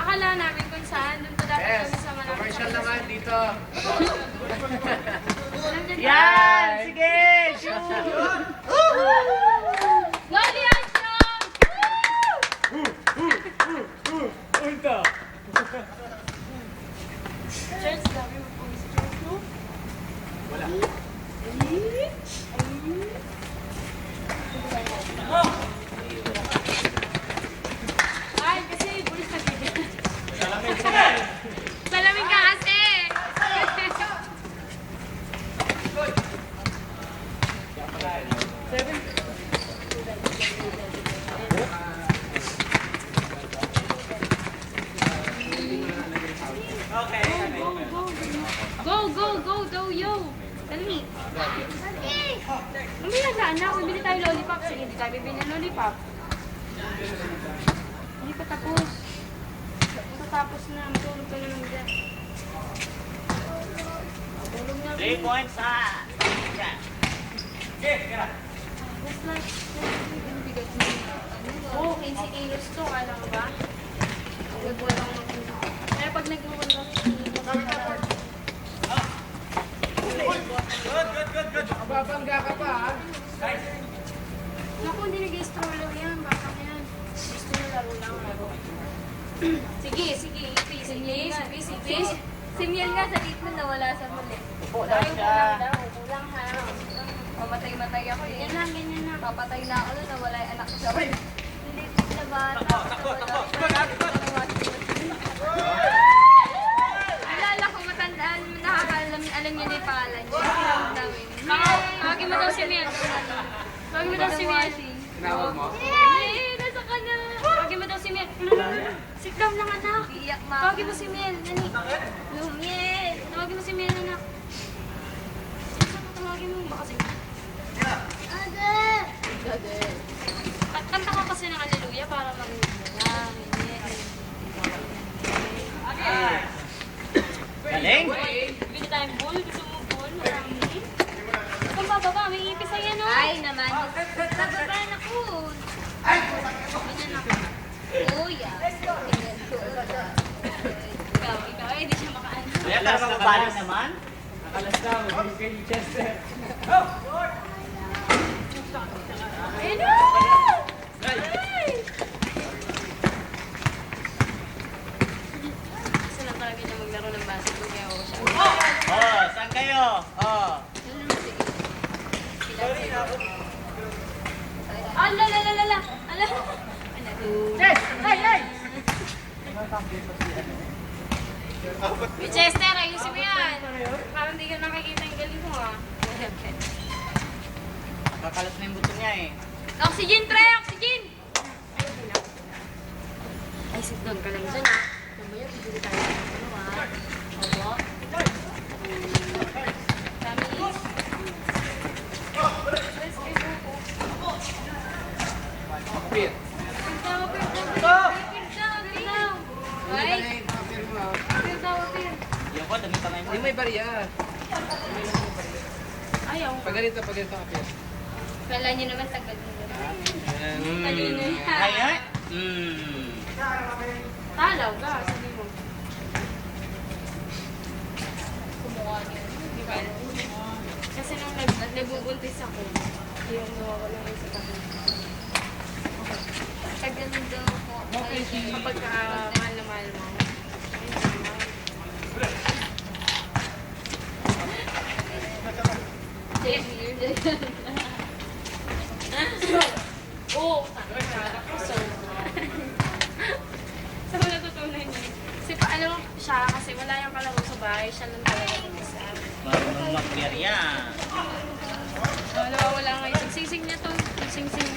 Akala namin kung saan. Doon pa dapat kami sa malapit. Commercial naman dito. Yan! Sige! Shoot! Loli Armstrong! Punta! Charles, dami mo po si Charles, no? Wala. Ay, kasi pulis na bigyan. Salamin ka kasi! Go, yo! Dali! Mamaya na, anak. Bibili tayo lollipop. Sige, hindi tayo bibili ng lollipop. Hindi pa tapos. Tapos na. Matulog ka na lang dyan. Matulog na. 3 points ha! Just like, ang bigat mo. Oo, 15 kilos to. Kala mo ba? Nagbuwan ako ng kilos. Kaya pag nagbuwan kami, Mababangga ka pa, ha? naku, hindi nag-stroller yan. Baka yan. Gusto niya laro. Sige. Si Miel nga sa gitna nawala sa muli. Wala siya. Kulang ha. Mamatay-matay ako eh. Ganyan na. Papatay na ako nun, nawala yung anak ko sa akin. Hindi na bata. Takbo! Alala ko matandaan, nakakaalam, alam niya na yung pangalan niya. Namin. Tawagin mo daw si Miel. Tawagin mo daw si Miel. Tinawag mo? Nasa kanya. Tawagin mo daw si Miel. Sit down lang, anak. Iiyak ma. Tawagin mo si Miel. Dali. Lumiel. Tawagin mo si Miel, anak. Tawagin mo. Baka si At kanta ka kasi ng Alleluia para marinig mo lang. Galing! Bili tayong bull. Gusto mo bull? Marami. Kung bababa, may ipis ayan o. Ay naman. Nababa na ko. Ganyan ako. Kuya. Ikaw. Eh, di siya makaano. Ayan, para mababaling naman. Nakalas na, mabigay kay Chester. Ayun na! Ay! Gusto lang talaga niya maglaro ng basketball kaya ako siya. Oh, saan kayo? Oh. Ala! Hey! Chester, ayusin mo yan. Parang di ka nakikita yung galing mo ah. Kakalas na yung buto niya eh. Oxygen, pre! Oxygen! Ay, sit down ka lang dyan ah. Mamaya, bibili tayo ng ano ah. Opo. Tamis. Pit. Ay, Yung ko, dami pa ngayon. Hindi may bariya. ayaw. Pag ganito ka, Pit. Kala niyo naman tagal mo. Talino yan. Kaya? Talaw ka, sabi mo. Kumuha niya. Di ba? Kasi nung nagbubuntis ako, yung nawawala ko sa tabi. Tagal daw po. Kapag mahal na mahal mo. Oo, so, saan mo natutunan yun? Kasi alam mo siya, kasi wala yung kalaro sa bahay, siya lang talaga yung isa. Marunong magperya. Nawawala nga yung singsing niya to. Singsing